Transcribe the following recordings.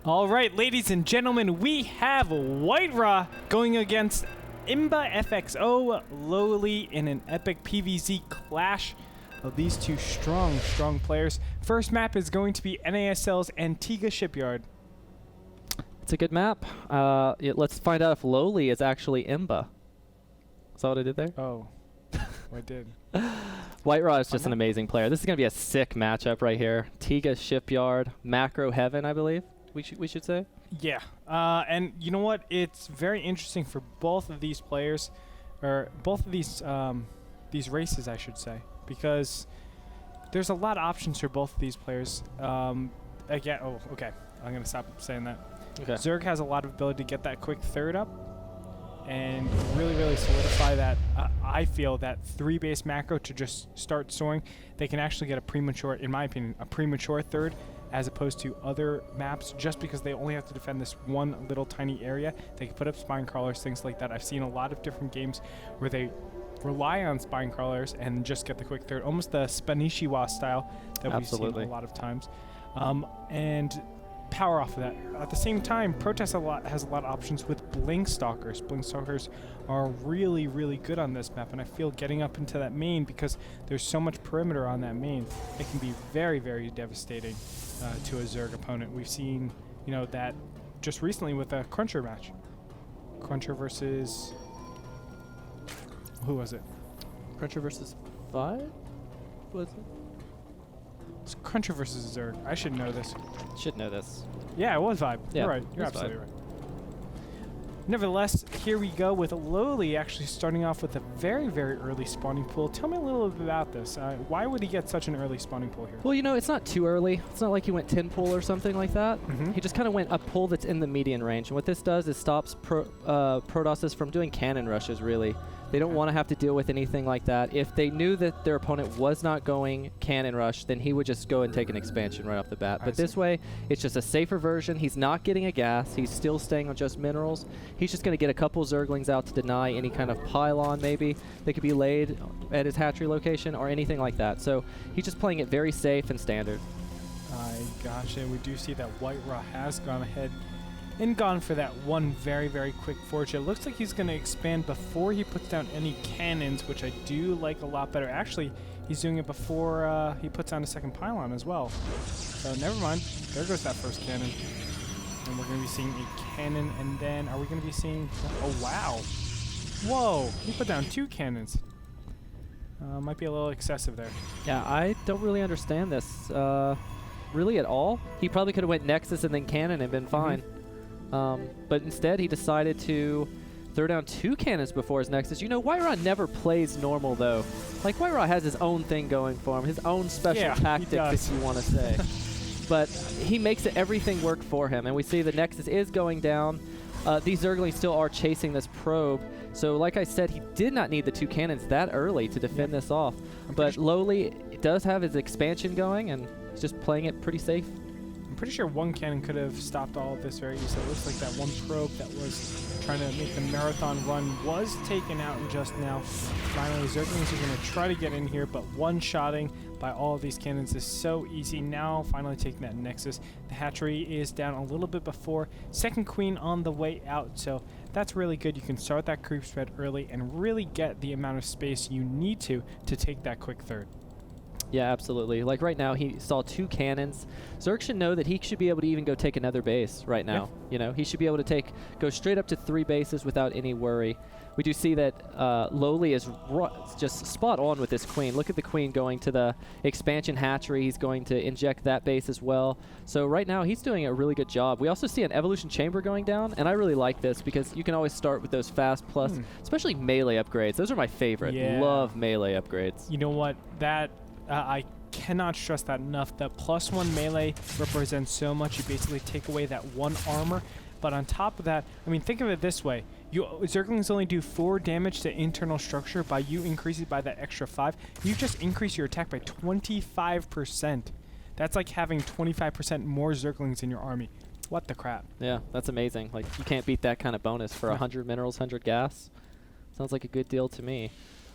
All right, ladies and gentlemen, we have Whitera going against Imba FXO Lowely in an epic PvZ clash of these two strong players. First map is going to be NASL's Antiga Shipyard. It's a good map. Let's find out if Lowely is actually Imba. Is that what I did there? Oh, I did. Whitera is just an amazing player. This is going to be a sick matchup right here. Antiga Shipyard, macro heaven, I believe we should say. Yeah, and you know what? It's very interesting for both of these players, or both of these races, I should say, because there's a lot of options for both of these players. Again, oh, okay, I'm gonna stop saying that. Okay. Zerg has a lot of ability to get that quick third up and really solidify that. I feel that 3-base macro to just start soaring. They can actually get a premature, in my opinion, a premature third, as opposed to other maps, just because they only have to defend this one little tiny area. They can put up spine crawlers, things like that. I've seen a lot of different games where they rely on spine crawlers and just get the quick third, almost the Spanishiwa style that we've seen a lot of times, and power off of that. At the same time, Protest has a lot of options with Blink Stalkers. Blink Stalkers are really good on this map, and I feel getting up into that main, because there's so much perimeter on that main, it can be very devastating to a Zerg opponent. We've seen, you know, that just recently with a Cruncher match. Cruncher versus... who was it? Cruncher versus 5? Was it? It's Cruncher versus Zerg. I should know this. Should know this. Yeah, it was Vibe. Yeah, You're right. You're absolutely right. Nevertheless, here we go with Lowely actually starting off with a very early spawning pool. Tell me a little bit about this. Why would he get such an early spawning pool here? Well, you know, it's not too early. It's not like he went 10 pool or something like that. He just kind of went a pool that's in the median range. And what this does is stops Protosses from doing cannon rushes, really. They don't want to have to deal with anything like that. If they knew that their opponent was not going cannon rush, then he would just go and take an expansion right off the bat. But this way, it's just a safer version. He's not getting a gas. He's still staying on just minerals. He's just going to get a couple Zerglings out to deny any kind of pylon, maybe. They could be laid at his hatchery location or anything like that. So he's just playing it very safe and standard. I gotcha. We do see that Whitera has gone ahead and gone for that one very quick forge. It looks like he's going to expand before he puts down any cannons, which I do like a lot better. Actually, he's doing it before he puts down a second pylon as well. So never mind. There goes that first cannon. And we're going to be seeing a cannon, and then are we going to be seeing... oh, wow. Whoa. He put down 2 cannons. Might be a little excessive there. Yeah, I don't really understand this really at all. He probably could have went Nexus and then cannon and been fine. But instead, he decided to throw down 2 cannons before his Nexus. You know, Whitera never plays normal, though. Like, Whitera has his own thing going for him, his own special tactics, if you want to say. But he makes everything work for him, and we see the Nexus is going down. These Zerglings still are chasing this probe. So, like I said, he did not need the 2 cannons that early to defend this off. But Lowely does have his expansion going, and he's just playing it pretty safe. I'm pretty sure 1 cannon could have stopped all of this very easily. It looks like that 1 probe that was trying to make the marathon run was taken out just now. Finally, Zerglings are going to try to get in here, but one-shotting by all of these cannons is so easy. Now, finally taking that Nexus. The hatchery is down a little bit before. Second queen on the way out, so that's really good. You can start that creep spread early and really get the amount of space you need to take that quick third. Yeah, absolutely. Like right now, he saw 2 cannons. Zerg should know that he should be able to even go take another base right now. Yeah. You know, he should be able to go straight up to 3 bases without any worry. We do see that Lowely is just spot on with this queen. Look at the queen going to the expansion hatchery. He's going to inject that base as well. So right now, he's doing a really good job. We also see an evolution chamber going down, and I really like this because you can always start with those fast plus, especially melee upgrades. Those are my favorite. Yeah. Love melee upgrades. You know what? That... I cannot stress that enough. The +1 melee represents so much. You basically take away that 1 armor. But on top of that, I mean, think of it this way. Zerglings only do 4 damage to internal structure. By you increasing by that extra 5, you just increase your attack by 25%. That's like having 25% more Zerglings in your army. What the crap? Yeah, that's amazing. Like, you can't beat that kind of bonus for 100 minerals, 100 gas. Sounds like a good deal to me.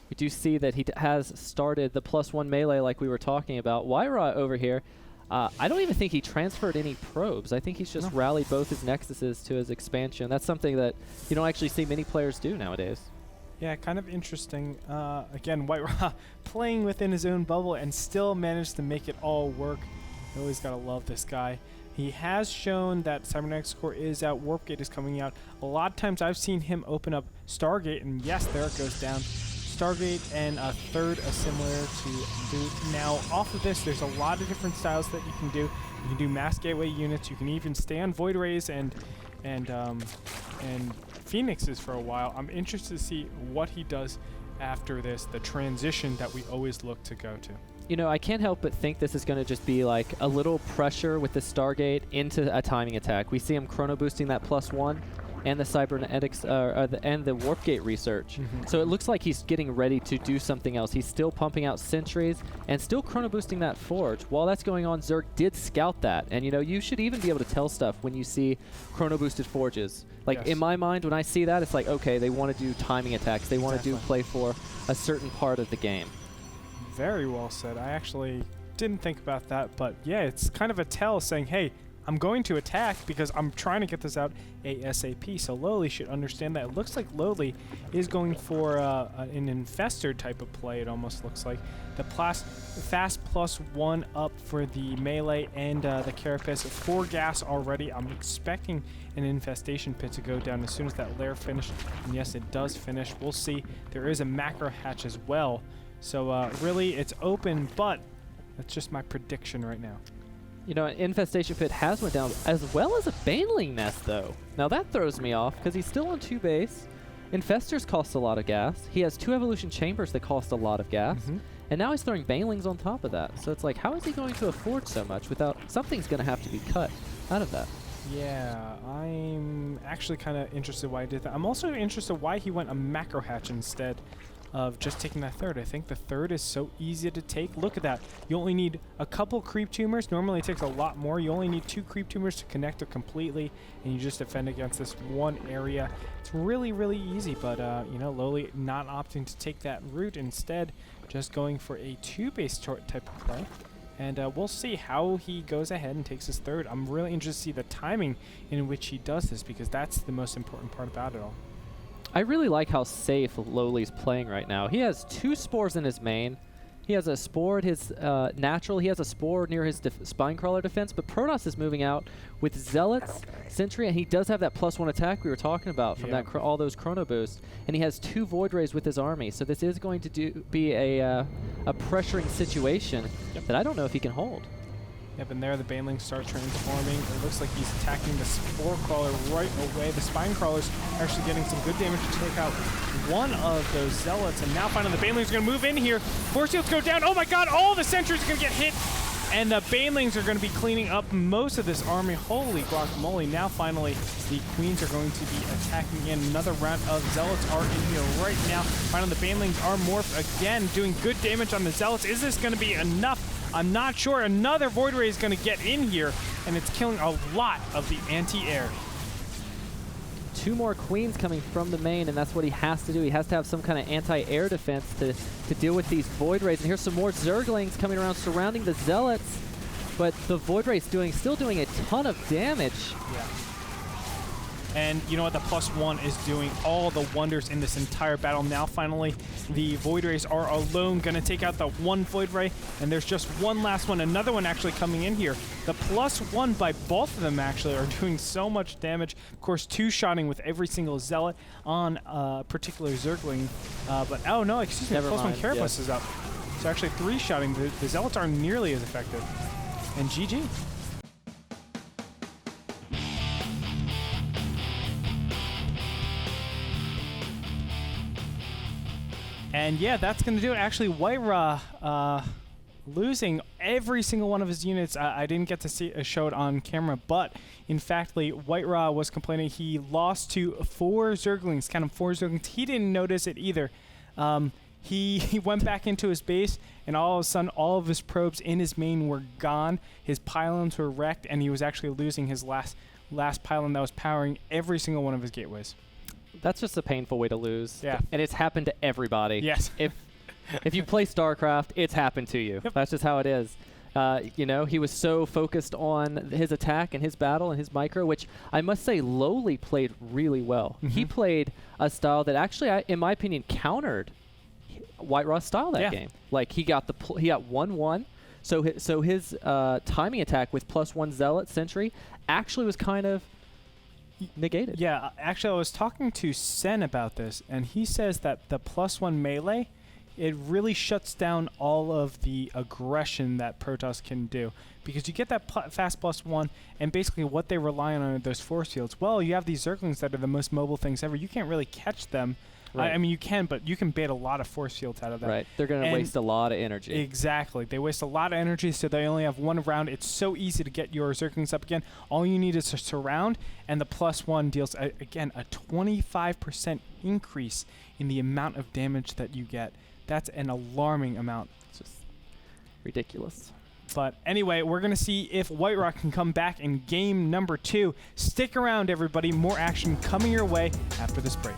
We do see that he has started the +1 melee like we were talking about. Whitera over here, I don't even think he transferred any probes. I think he's just rallied both his Nexuses to his expansion. That's something that you don't actually see many players do nowadays. Yeah, kind of interesting. Again, Whitera playing within his own bubble and still managed to make it all work. You always got to love this guy. He has shown that Cybernetics Core is out, Warp Gate is coming out. A lot of times I've seen him open up Stargate, and yes, there it goes down. Stargate and a third similar to Loot. Now, off of this, there's a lot of different styles that you can do. You can do mass gateway units. You can even stay on Void Rays and Phoenixes for a while. I'm interested to see what he does after this, the transition that we always look to go to. You know, I can't help but think this is going to just be like a little pressure with the Stargate into a timing attack. We see him chrono boosting that +1 and the cybernetics and the warp gate research. So it looks like he's getting ready to do something else. He's still pumping out sentries and still chrono boosting that forge. While that's going on, Zerg did scout that. And you know, you should even be able to tell stuff when you see chrono boosted forges. Like in my mind, when I see that, it's like, okay, they want to do timing attacks. They want to do play for a certain part of the game. Very well said. I actually didn't think about that, but yeah, it's kind of a tell saying, hey, I'm going to attack because I'm trying to get this out ASAP. So Lowely should understand that. It looks like Lowely is going for an infestor type of play, it almost looks like. The fast +1 up for the melee and the carapace. 4 gas already. I'm expecting an infestation pit to go down as soon as that lair finished. And yes, it does finish. We'll see. There is a macro hatch as well. So really, it's open, but that's just my prediction right now. You know, an infestation pit has went down, as well as a baneling nest, though. Now that throws me off, because he's still on 2 base. Infestors cost a lot of gas. He has 2 evolution chambers that cost a lot of gas. And now he's throwing banelings on top of that. So it's like, how is he going to afford so much without... Something's going to have to be cut out of that. Yeah, I'm actually kind of interested why he did that. I'm also interested why he went a macro hatch instead of just taking that third. I think the third is so easy to take. Look at that. You only need a couple creep tumors. Normally it takes a lot more. You only need 2 creep tumors to connect it completely, and you just defend against this one area. It's really, really easy, but you know, Lowely not opting to take that route, instead just going for a 2-base type of play. And we'll see how he goes ahead and takes his third. I'm really interested to see the timing in which he does this, because that's the most important part about it all. I really like how safe Lowely's playing right now. He has 2 spores in his main. He has a spore at his natural. He has a spore near his Spinecrawler defense, but Protoss is moving out with Zealots, Sentry, and he does have that +1 attack we were talking about from that all those chrono boosts, and he has 2 Void Rays with his army. So this is going to be a pressuring situation that I don't know if he can hold. Yep, and there the banelings start transforming. It looks like he's attacking the Spore Crawler right away. The Spine Crawler's actually getting some good damage to take out one of those Zealots. And now finally the banelings are going to move in here. Force fields go down. Oh my god, all the sentries are going to get hit. And the banelings are going to be cleaning up most of this army. Holy guacamole. Now finally the queens are going to be attacking again. Another round of Zealots are in here right now. Finally the banelings are morphed again, doing good damage on the Zealots. Is this going to be enough? I'm not sure. Another Void Ray is going to get in here, and it's killing a lot of the anti-air. 2 more queens coming from the main, and that's what he has to do. He has to have some kind of anti-air defense to deal with these Void Rays. And here's some more Zerglings coming around surrounding the Zealots, but the Void Ray's still doing a ton of damage. Yeah. And you know what? The +1 is doing all the wonders in this entire battle. Now, finally, the Void Rays are alone. Going to take out the 1 Void Ray, and there's just one last one. Another one actually coming in here. The +1 by both of them actually are doing so much damage. Of course, 2-shotting with every single Zealot on a particular Zergling. But, oh no, excuse me, the +1 Carapace is up. So actually 3-shotting. The Zealots aren't nearly as effective. And GG. And yeah, that's going to do it. Actually, Whitera losing every single one of his units. I didn't get to see show it on camera, but in fact, Whitera was complaining he lost to 4 Zerglings, kind of 4 Zerglings. He didn't notice it either. He went back into his base, and all of a sudden, all of his probes in his main were gone. His pylons were wrecked, and he was actually losing his last pylon that was powering every single one of his gateways. That's just a painful way to lose. Yeah. And it's happened to everybody. Yes. If you play StarCraft, it's happened to you. Yep. That's just how it is. You know, he was so focused on his attack and his battle and his micro, which I must say Lowely played really well. He played a style that actually, in my opinion, countered Whiterah's style that game. Like he got he got 1-1. So his timing attack with +1 Zealot Sentry actually was kind of negated. Yeah, actually, I was talking to Sen about this, and he says that the +1 melee, it really shuts down all of the aggression that Protoss can do, because you get that fast +1, and basically what they rely on are those force fields. Well, you have these Zerglings that are the most mobile things ever. You can't really catch them. Right. I mean, you can, but you can bait a lot of force fields out of them. Right. They're going to waste a lot of energy. Exactly. They waste a lot of energy, so they only have one round. It's so easy to get your Zerglings up again. All you need is to surround, and the +1 deals, again, a 25% increase in the amount of damage that you get. That's an alarming amount. It's just ridiculous. But anyway, we're going to see if Whiterah can come back in game number 2. Stick around, everybody. More action coming your way after this break.